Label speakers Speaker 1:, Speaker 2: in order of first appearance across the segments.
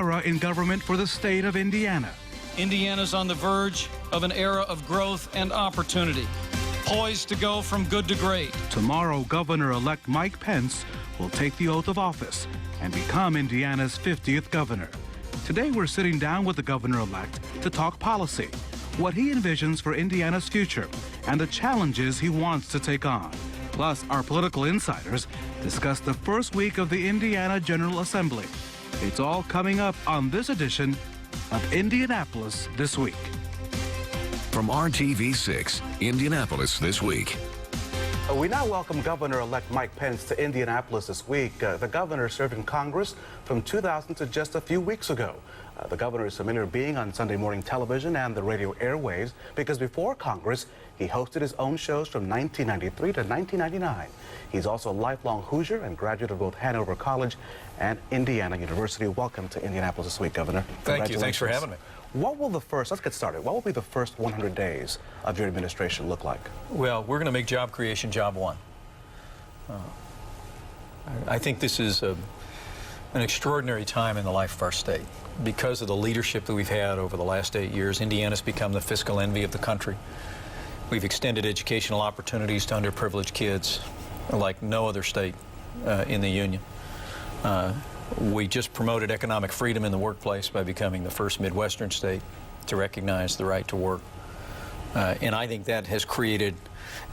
Speaker 1: era in government for the state of Indiana.
Speaker 2: Indiana's on the verge of an era of growth and opportunity, poised to go from good to great.
Speaker 1: Tomorrow, Governor-elect Mike Pence will take the oath of office and become Indiana's 50th governor. Today, we're sitting down with the governor-elect to talk policy, what he envisions for Indiana's future, and the challenges he wants to take on. Plus, our political insiders discuss the first week of the Indiana General Assembly. It's all coming up on this edition of Indianapolis This Week.
Speaker 3: From RTV6, Indianapolis This Week.
Speaker 4: We now welcome Governor-elect Mike Pence to Indianapolis this week. The governor served in Congress from 2000 to just a few weeks ago. The governor is familiar being on Sunday morning television and the radio airwaves because before Congress, he hosted his own shows from 1993 to 1999. He's also a lifelong Hoosier and graduate of both Hanover College and Indiana University. Welcome to Indianapolis this week, Governor.
Speaker 5: Thank you. Thanks for having me.
Speaker 4: What will let's get started. What will be the first 100 days of your administration look like?
Speaker 5: Well, we're going to make job creation job one. I think this is an extraordinary time in the life of our state. Because of the leadership that we've had over the last 8 years, Indiana's become the fiscal envy of the country. We've extended educational opportunities to underprivileged kids like no other state in the union. We just promoted economic freedom in the workplace by becoming the first Midwestern state to recognize the right to work. And I think that has created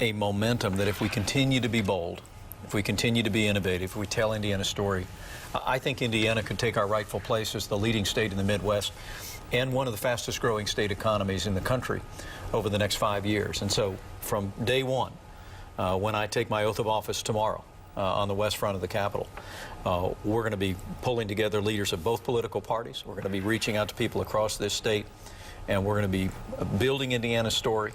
Speaker 5: a momentum that if we continue to be bold, if we continue to be innovative, if we tell Indiana's story, I think Indiana could take our rightful place as the leading state in the Midwest and one of the fastest growing state economies in the country over the next 5 years. And so from day one, when I take my oath of office tomorrow on the west front of the Capitol, we're going to be pulling together leaders of both political parties. We're going to be reaching out to people across this state, and we're going to be building Indiana's story,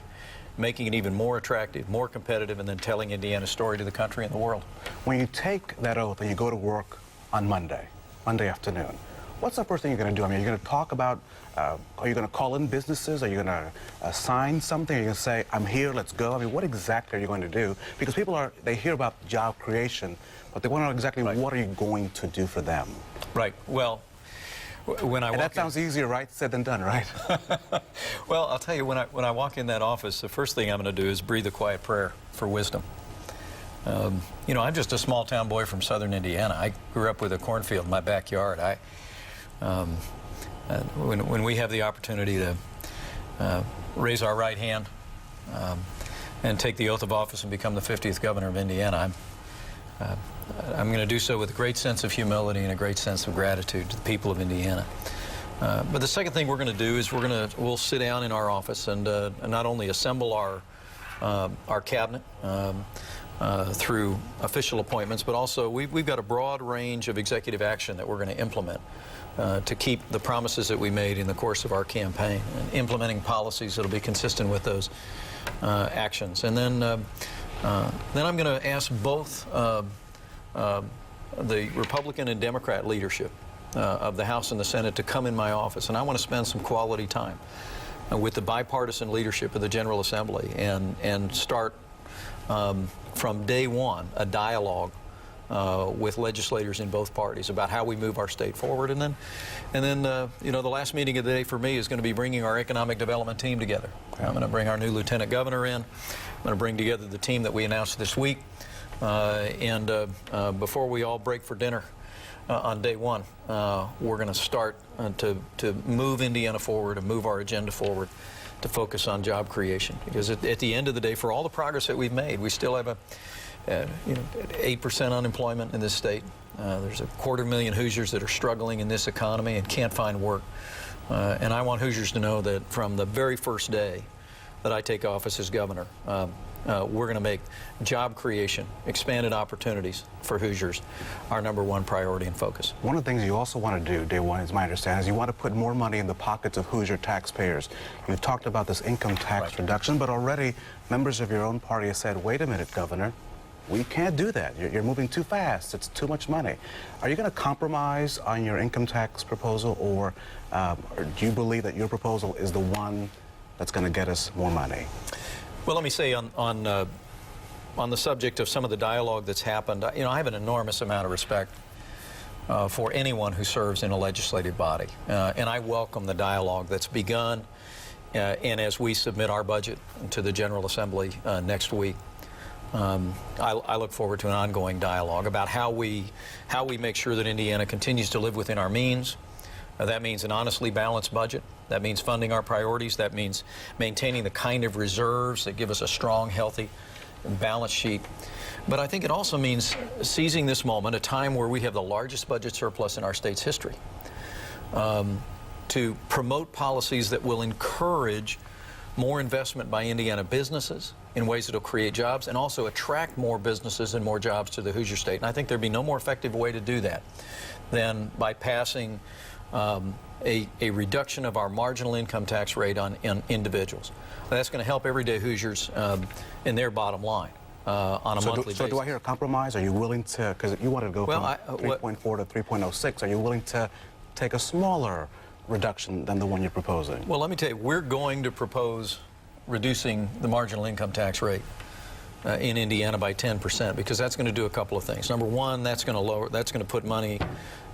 Speaker 5: making it even more attractive, more competitive, and then telling Indiana's story to the country and the world.
Speaker 4: When you take that oath and you go to work on Monday afternoon, what's the first thing you're going to do? I mean, are you going to talk about, are you going to call in businesses? Are you going to sign something? Are you going to say, I'm here, let's go? I mean, what exactly are you going to do? Because people they hear about job creation, but they want to know exactly what are you going to do for them?
Speaker 5: Right. Well, when I walk
Speaker 4: that sounds easier, right? Said than done, right?
Speaker 5: Well, I'll tell you, when I walk in that office, the first thing I'm going to do is breathe a quiet prayer for wisdom. You know, I'm just a small town boy from southern Indiana. I grew up with a cornfield in my backyard. When we have the opportunity to raise our right hand and take the oath of office and become the 50th governor of Indiana, I'm going to do so with a great sense of humility and a great sense of gratitude to the people of Indiana. But the second thing we're going to do is we'll sit down in our office and not only assemble our cabinet through official appointments, but also we've got a broad range of executive action that we're going to implement to keep the promises that we made in the course of our campaign and implementing policies that will be consistent with those actions. And then I'm going to ask both the Republican and Democrat leadership of the House and the Senate to come in my office, and I want to spend some quality time with the bipartisan leadership of the General Assembly and start from day one a dialogue with legislators in both parties about how we move our state forward. And then you know, the last meeting of the day for me is going to be bringing our economic development team together. I'm going to bring our new lieutenant governor in. I'm going to bring together the team that we announced this week. Before we all break for dinner on day one, we're going to start to move Indiana forward and move our agenda forward to focus on job creation. Because at the end of the day, for all the progress that we've made, we still have 8% unemployment in this state. There's 250,000 Hoosiers that are struggling in this economy and can't find work. And I want Hoosiers to know that from the very first day that I take office as governor, we're going to make job creation, expanded opportunities for Hoosiers our #1 priority and focus.
Speaker 4: One of the things you also want to do, day one, is my understanding, is you want to put more money in the pockets of Hoosier taxpayers. You've talked about this income tax reduction, but already members of your own party have said, wait a minute, Governor, we can't do that. You're moving too fast. It's too much money. Are you going to compromise on your income tax proposal, or do you believe that your proposal is the one that's going to get us more money?
Speaker 5: Well, let me say on the subject of some of the dialogue that's happened, you know, I have an enormous amount of respect for anyone who serves in a legislative body. And I welcome the dialogue that's begun. And as we submit our budget to the General Assembly next week, I look forward to an ongoing dialogue about how we make sure that Indiana continues to live within our means. That means an honestly balanced budget. That means funding our priorities. That means maintaining the kind of reserves that give us a strong, healthy balance sheet. But I think it also means seizing this moment, a time where we have the largest budget surplus in our state's history, to promote policies that will encourage more investment by Indiana businesses in ways that will create jobs and also attract more businesses and more jobs to the Hoosier State. And I think there'd be no more effective way to do that than by passing a reduction of our marginal income tax rate on individuals. That's going to help everyday Hoosiers in their bottom line on a monthly basis.
Speaker 4: So do I hear a compromise? Are you willing to, because you wanted to go from 3.4 to 3.06, are you willing to take a smaller reduction than the one you're proposing?
Speaker 5: Well, let me tell you, we're going to propose reducing the marginal income tax rate in Indiana by 10%, because that's going to do a couple of things. Number one, that's going to put money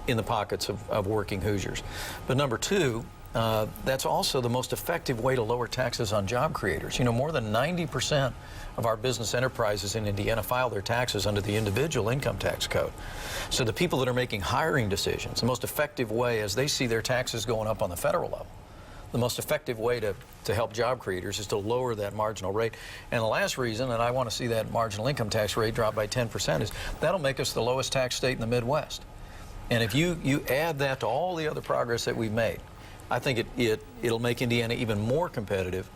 Speaker 5: in the pockets of working Hoosiers. But number two, that's also the most effective way to lower taxes on job creators. You know, more than 90% of our business enterprises in Indiana file their taxes under the individual income tax code. So the people that are making hiring decisions, the most effective way, as they see their taxes going up on the federal level, the most effective way to help job creators is to lower that marginal rate. And the last reason, and I want to see that marginal income tax rate drop by 10%, is that'll make us the lowest tax state in the Midwest. And if you add that to all the other progress that we've made, I think it'll make Indiana even more competitive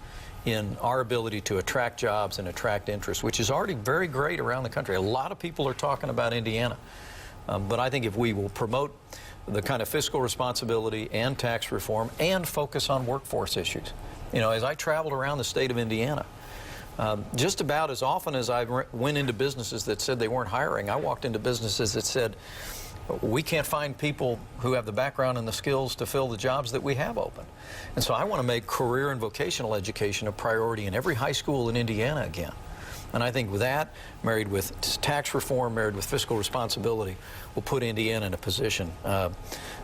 Speaker 5: in our ability to attract jobs and attract interest, which is already very great around the country. A lot of people are talking about Indiana. But I think if we will promote the kind of fiscal responsibility and tax reform and focus on workforce issues. You know, as I traveled around the state of Indiana, just about as often as I went into businesses that said they weren't hiring, I walked into businesses that said, we can't find people who have the background and the skills to fill the jobs that we have open. And so I want to make career and vocational education a priority in every high school in Indiana again. And I think with that, married with tax reform, married with fiscal responsibility, will put Indiana in a position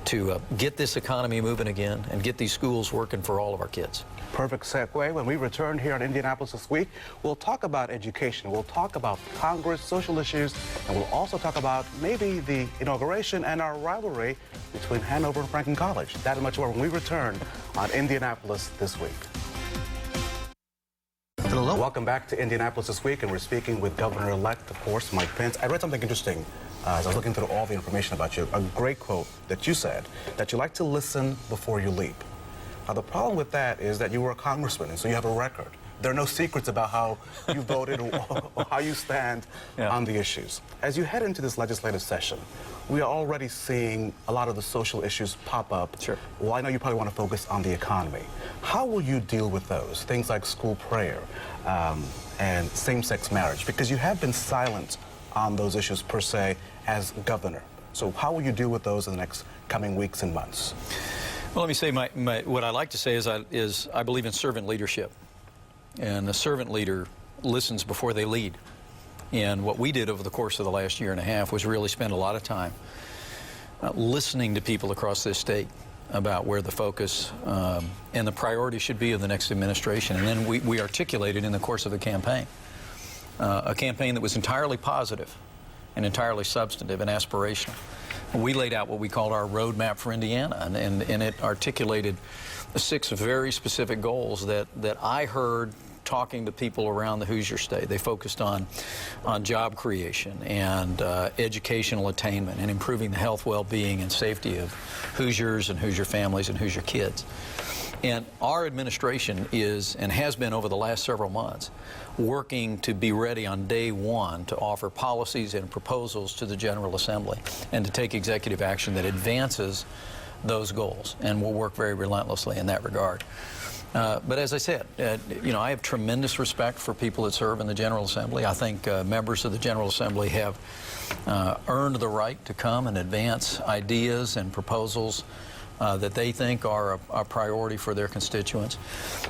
Speaker 5: to get this economy moving again and get these schools working for all of our kids.
Speaker 4: Perfect segue. When we return here in Indianapolis this week, we'll talk about education, we'll talk about Congress, social issues, and we'll also talk about maybe the inauguration and our rivalry between Hanover and Franklin College. That and much more when we return on Indianapolis This Week. Welcome back to Indianapolis This Week, and we're speaking with Governor-elect, of course, Mike Pence. I read something interesting as I was looking through all the information about you, a great quote that you said, that you like to listen before you leap. Now, the problem with that is that you were a congressman, and so you have a record. There are no secrets about how you voted or how you stand on the issues. As you head into this legislative session, we are already seeing a lot of the social issues pop up.
Speaker 5: Sure.
Speaker 4: Well, I know you probably want to focus on the economy. How will you deal with those? Things like school prayer and same-sex marriage, because you have been silent on those issues per se as governor. So how will you deal with those in the next coming weeks and months?
Speaker 5: Well, let me say what I like to say is I believe in servant leadership. And a servant leader listens before they lead. And what we did over the course of the last year and a half was really spend a lot of time listening to people across this state about where the focus and the priority should be of the next administration. And then we articulated in the course of the campaign, a campaign that was entirely positive and entirely substantive and aspirational. We laid out what we called our roadmap for Indiana, and it articulated 6 very specific goals that I heard talking to people around the Hoosier State. They focused on job creation and educational attainment and improving the health, well-being, and safety of Hoosiers and Hoosier families and Hoosier kids. And our administration is, and has been over the last several months, working to be ready on day one to offer policies and proposals to the General Assembly and to take executive action that advances those goals. And we'll work very relentlessly in that regard. But as I said, you know, I have tremendous respect for people that serve in the General Assembly. I think members of the General Assembly have earned the right to come and advance ideas and proposals that they think are a priority for their constituents,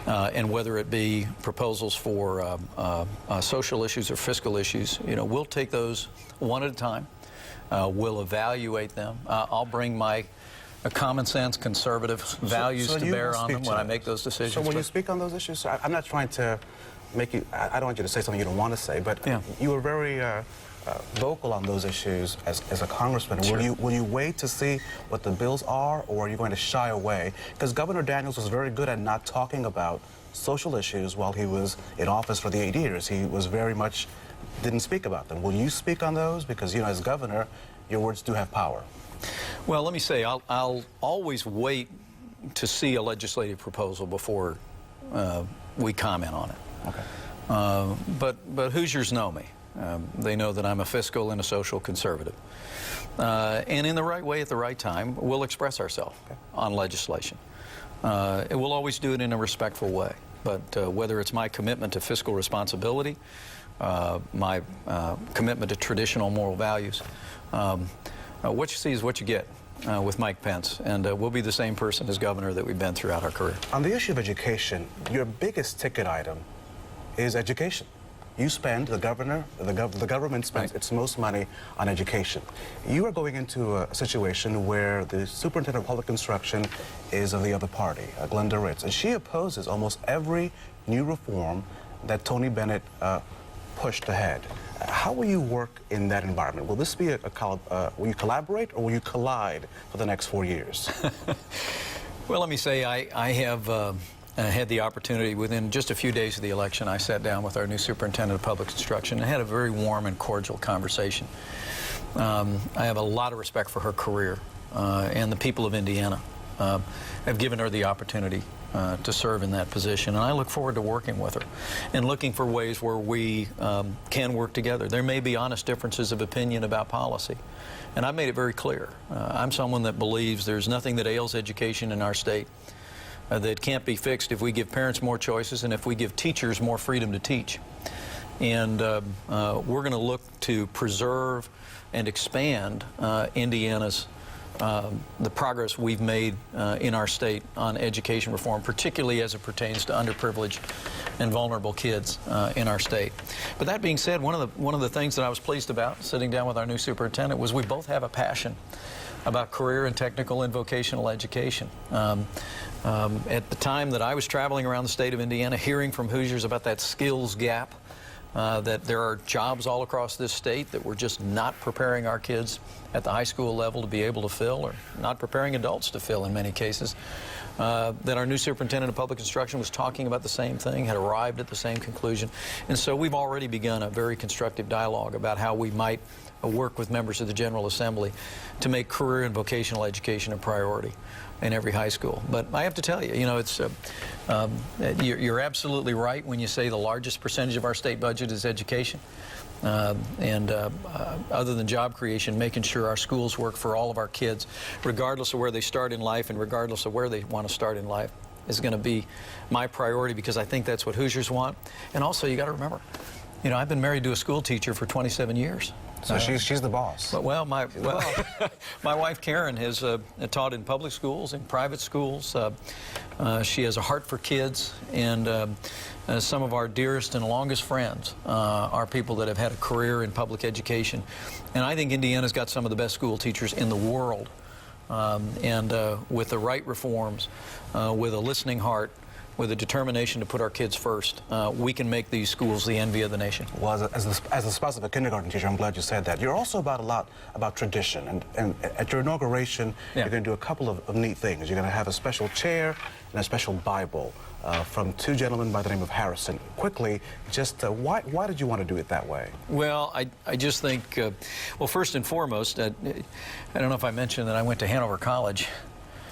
Speaker 5: and whether it be proposals for social issues or fiscal issues, you know, we'll take those one at a time. We'll evaluate them. I'll bring my common sense, conservative values to bear on them when I make those decisions.
Speaker 4: So when you speak on those issues, I'm not trying to make you, I don't want you to say something you don't want to say, but you were very vocal on those issues as a congressman.
Speaker 5: Sure.
Speaker 4: Will you wait to see what the bills are, or are you going to shy away? Because Governor Daniels was very good at not talking about social issues while he was in office for the 8 years. He was very much, didn't speak about them. Will you speak on those? Because, you know, as governor, your words do have power.
Speaker 5: Well, let me say, I'll always wait to see a legislative proposal before we comment on it.
Speaker 4: Okay.
Speaker 5: But Hoosiers know me. They know that I'm a fiscal and a social conservative. And in the right way at the right time, we'll express ourselves on legislation. We'll always do it in a respectful way. But whether it's my commitment to fiscal responsibility, my commitment to traditional moral values, what you see is what you get with Mike Pence, and we'll be the same person as governor that we've been throughout our career.
Speaker 4: On the issue of education, your biggest ticket item is education. You spend, the government spends its most money on education. You are going into a situation where the superintendent of public instruction is of the other party, Glenda Ritz, and she opposes almost every new reform that Tony Bennett pushed ahead. How will you work in that environment? Will this be will you collaborate or will you collide for the next 4 years?
Speaker 5: Well, let me say I have had the opportunity within just a few days of the election. I sat down with our new superintendent of public instruction and had a very warm and cordial conversation. I have a lot of respect for her career, and the people of Indiana have given her the opportunity to serve in that position, and I look forward to working with her and looking for ways where we can work together. There may be honest differences of opinion about policy, and I've made it very clear. I'm someone that believes there's nothing that ails education in our state that can't be fixed if we give parents more choices and if we give teachers more freedom to teach. And we're going to look to preserve and expand Indiana's the progress we've made in our state on education reform, particularly as it pertains to underprivileged and vulnerable kids in our state. But that being said, one of the things that I was pleased about sitting down with our new superintendent was we both have a passion about career and technical and vocational education. At the time that I was traveling around the state of Indiana, hearing from Hoosiers about that skills gap, that there are jobs all across this state that we're just not preparing our kids at the high school level to be able to fill, or not preparing adults to fill in many cases, that our new superintendent of public instruction was talking about the same thing, had arrived at the same conclusion. And so we've already begun a very constructive dialogue about how we might work with members of the General Assembly to make career and vocational education a priority in every high school. But I have to tell you, you know, it's you're absolutely right when you say the largest percentage of our state budget is education. Other than job creation, making sure our schools work for all of our kids, regardless of where they start in life and regardless of where they want to start in life, is going to be my priority, because I think that's what Hoosiers want. And also, you got to remember, you know, I've been married to a school teacher for 27 years.
Speaker 4: So she's the boss.
Speaker 5: Well, my wife Karen has taught in public schools, in private schools. She has a heart for kids, and some of our dearest and longest friends are people that have had a career in public education. And I think Indiana's got some of the best school teachers in the world. With the right reforms, with a listening heart, with a determination to put our kids first, we can make these schools the envy of the nation.
Speaker 4: Well, as the spouse of a kindergarten teacher, I'm glad you said that. You're also about a lot about tradition, and at your inauguration, you're going to do a couple of neat things. You're going to have a special chair and a special Bible from two gentlemen by the name of Harrison. Quickly, just why did you want to do it that way?
Speaker 5: Well, I just think, well, first and foremost, I don't know if I mentioned that I went to Hanover College.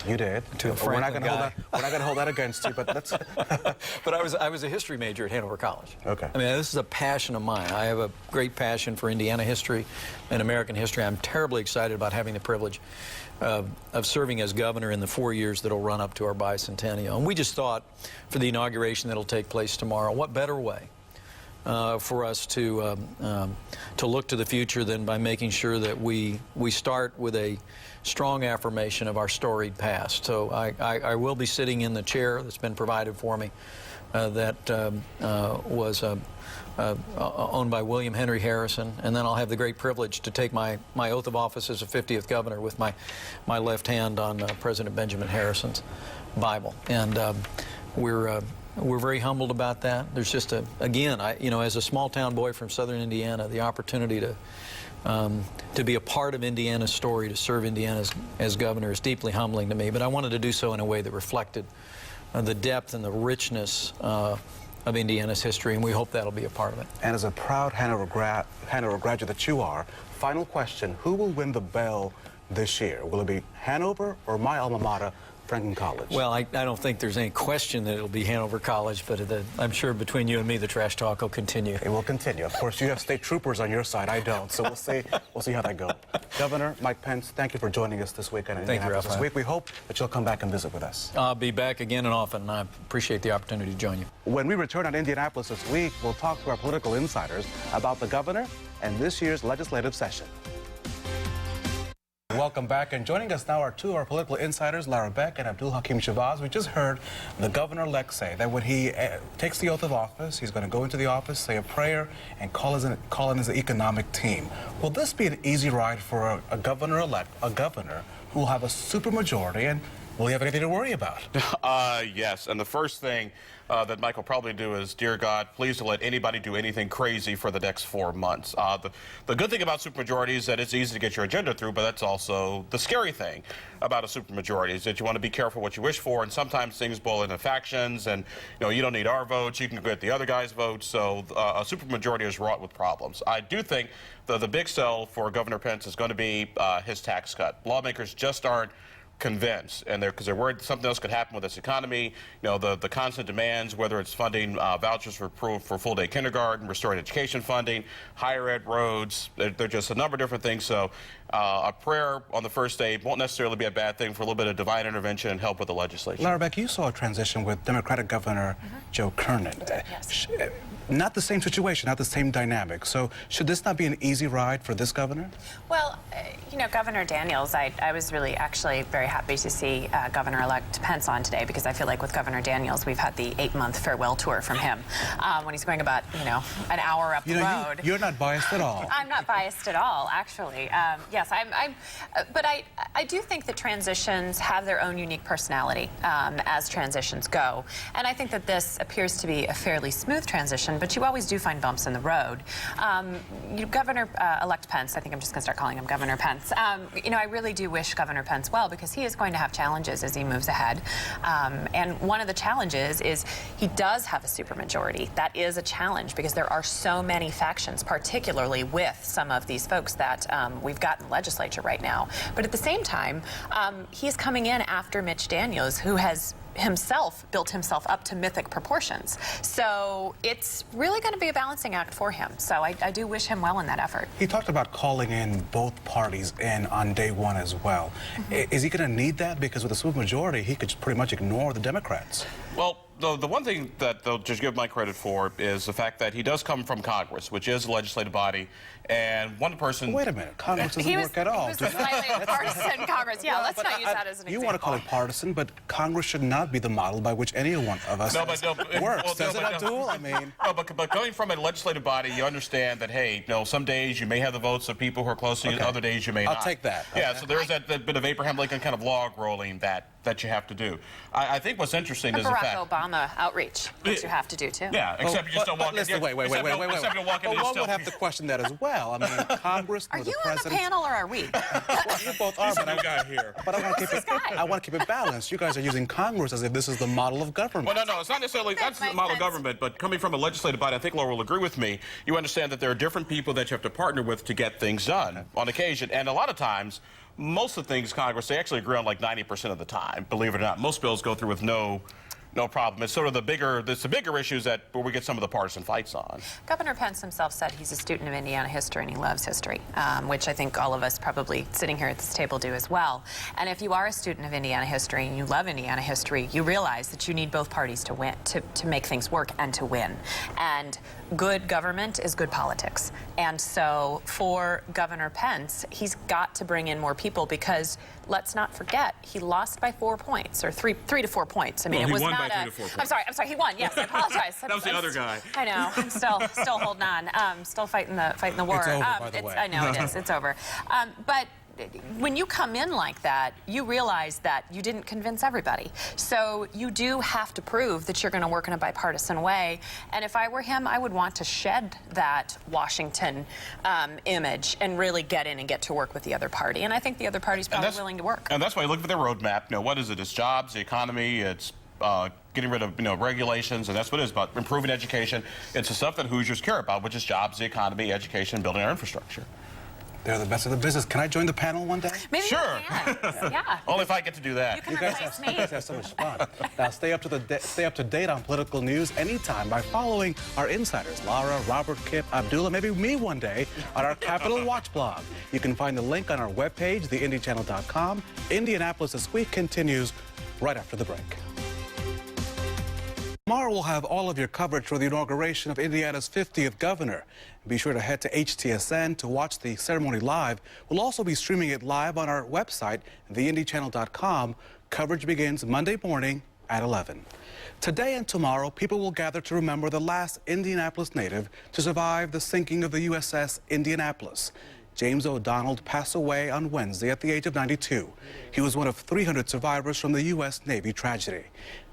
Speaker 4: You did. We're not going to hold that against you, but that's.
Speaker 5: But I was a history major at Hanover College.
Speaker 4: Okay.
Speaker 5: I mean, this is a passion of mine. I have a great passion for Indiana history and American history. I'm terribly excited about having the privilege of serving as governor in the 4 years that'll run up to our bicentennial. And we just thought, for the inauguration that'll take place tomorrow, what better way for us to look to the future than by making sure that we start with a strong affirmation of our storied past. So I will be sitting in the chair that's been provided for me that was owned by William Henry Harrison, and then I'll have the great privilege to take my oath of office as a 50th governor with my left hand on President Benjamin Harrison's Bible. And we're very humbled about that. There's just again, as a small town boy from southern Indiana, the opportunity to be a part of Indiana's story, to serve Indiana as governor is deeply humbling to me. But I wanted to do so in a way that reflected the depth and the richness of Indiana's history, and we hope that'll be a part of it.
Speaker 4: And as a proud Hanover graduate that you are, final question, who will win the Bell this year? Will it be Hanover or my alma mater, Franklin College?
Speaker 5: Well, I don't think there's any question that it'll be Hanover College, but I'm sure between you and me, the trash talk will continue.
Speaker 4: It will continue. Of course, you have state troopers on your side. I don't. So we'll see how that goes. Governor Mike Pence, thank you for joining us this week on Indianapolis This Week. We hope that you'll come back and visit with us.
Speaker 5: I'll be back again and often, and I appreciate the opportunity to join you.
Speaker 4: When we return on Indianapolis This Week, we'll talk to our political insiders about the governor and this year's legislative session. Welcome back, and joining us now are two of our political insiders, Lara Beck and Abdul Hakim Shabazz. We just heard the governor-elect say that when he takes the oath of office, he's going to go into the office, say a prayer, and call in his economic team. Will this be an easy ride for a governor-elect, a governor who will have a supermajority, and will he have anything to worry about?
Speaker 6: Yes, and the first thing that Mike will probably do is, dear God, please don't let anybody do anything crazy for the next 4 months. The good thing about supermajority is that it's easy to get your agenda through, but that's also the scary thing about a supermajority is that you want to be careful what you wish for, and sometimes things boil into factions, and you don't need our votes, you can get the other guy's votes, so a supermajority is wrought with problems. I do think the big sell for Governor Pence is going to be his tax cut. Lawmakers just aren't convinced, and because they're worried something else could happen with this economy. The constant demands, whether it's funding vouchers for full-day kindergarten, restoring education funding, higher ed, roads, they're just a number of different things. So a prayer on the first day won't necessarily be a bad thing for a little bit of divine intervention and help with the legislation.
Speaker 4: Lara Beck, you saw a transition with Democratic Governor Joe Kernan.
Speaker 7: Yes.
Speaker 4: Not the same situation, not the same dynamic. So should this not be an easy ride for this governor?
Speaker 7: Well, Governor Daniels, I was really actually very happy to see Governor-elect Pence on today, because I feel like with Governor Daniels, we've had the 8-month farewell tour from him when he's going about, an hour up the road.
Speaker 4: You're not biased at all.
Speaker 7: I'm not biased at all, actually. Yes, but I do think that transitions have their own unique personality as transitions go. And I think that this appears to be a fairly smooth transition, but you always do find bumps in the road. Governor-elect Pence, I think I'm just going to start calling him Governor Pence. I really do wish Governor Pence well, because he is going to have challenges as he moves ahead. And one of the challenges is he does have a supermajority. That is a challenge, because there are so many factions, particularly with some of these folks that we've got in the legislature right now. But at the same time, he's coming in after Mitch Daniels, who has himself built himself up to mythic proportions. So it's really going to be a balancing act for him. So I do wish him well in that effort.
Speaker 4: He talked about calling in both parties in on day one as well. Is he going to need that? Because with a supermajority, he could pretty much ignore the Democrats.
Speaker 6: Well, the one thing that they'll just give Mike credit for is the fact that he does come from Congress, which is a legislative body, and one person...
Speaker 4: Wait a minute, Congress doesn't work at all.
Speaker 7: He was slightly partisan Congress. Yeah, let's not use that as an example.
Speaker 4: You want to call it partisan, but Congress should not be the model by which any one of us works. Does it, Abdul? I mean...
Speaker 6: No, but coming from a legislative body, you understand that, hey, some days you may have the votes of people who are close to you, other days you may not.
Speaker 4: I'll take that.
Speaker 6: Yeah, so there's that bit of Abraham Lincoln kind of log rolling that you have to do. I think what's interesting is the fact...
Speaker 7: Barack Obama outreach, which you have to do, too.
Speaker 6: Yeah, except you just don't walk in.
Speaker 4: Listen, wait. One would have to question that as well. I mean, Congress,
Speaker 7: are you
Speaker 4: on
Speaker 7: the panel, or are we?
Speaker 4: Well, you both are, but I want to keep it balanced. You guys are using Congress as if this is the model of government.
Speaker 6: Well, no, it's not necessarily that's the model of government, but coming from a legislative body, I think Laura will agree with me. You understand that there are different people that you have to partner with to get things done on occasion, and a lot of times, most of the things Congress, they actually agree on like 90% of the time, believe it or not. Most bills go through with no No problem. It's sort of the bigger issues that where we get some of the partisan fights on.
Speaker 7: Governor Pence himself said he's a student of Indiana history and he loves history, which I think all of us probably sitting here at this table do as well. And if you are a student of Indiana history and you love Indiana history, you realize that you need both parties to win, to make things work and to win. And good government is good politics. And so for Governor Pence, he's got to bring in more people because let's not forget, he lost by 4 points, or three to 4 points. I mean,
Speaker 6: Well,
Speaker 7: it was
Speaker 6: he won
Speaker 7: not
Speaker 6: by
Speaker 7: a...
Speaker 6: 3 to 4 points.
Speaker 7: I'm sorry, he won. Yes, I apologize.
Speaker 6: That was the other guy.
Speaker 7: I know. I'm still holding on. Still fighting the war.
Speaker 8: It's over, by the way.
Speaker 7: I know it is. It's over. But when you come in like that, you realize that you didn't convince everybody. So you do have to prove that you're going to work in a bipartisan way. And if I were him, I would want to shed that Washington image and really get in and get to work with the other party. And I think the other party's probably willing to work.
Speaker 6: And that's why you look at their roadmap. You know, what is it? It's jobs, the economy, it's getting rid of regulations, and that's what it is, about improving education. It's the stuff that Hoosiers care about, which is jobs, the economy, education, and building our infrastructure.
Speaker 4: They're the best of the business. Can I join the panel one day?
Speaker 7: Maybe
Speaker 6: Sure.
Speaker 7: you can. Yeah.
Speaker 6: Only if I get to do that.
Speaker 7: You can replace me.
Speaker 4: You guys have so much fun. Now, stay up to date on political news anytime by following our insiders, Laura, Robert, Kip, Abdullah, maybe me one day, on our Capitol Watch blog. You can find the link on our webpage, theindychannel.com. Indianapolis This Week continues right after the break. Tomorrow we'll have all of your coverage for the inauguration of Indiana's 50th governor. Be sure to head to HTSN to watch the ceremony live. We'll also be streaming it live on our website, theindychannel.com. Coverage begins Monday morning at 11. Today and tomorrow, people will gather to remember the last Indianapolis native to survive the sinking of the USS Indianapolis. James O'Donnell passed away on Wednesday at the age of 92. He was one of 300 survivors from the U.S. Navy tragedy.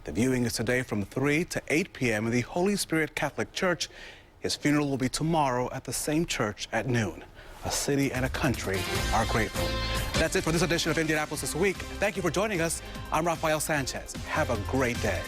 Speaker 4: The viewing is today from 3 to 8 p.m. in the Holy Spirit Catholic Church. His funeral will be tomorrow at the same church at noon. A city and a country are grateful. That's it for this edition of Indianapolis This Week. Thank you for joining us. I'm Rafael Sanchez. Have a great day.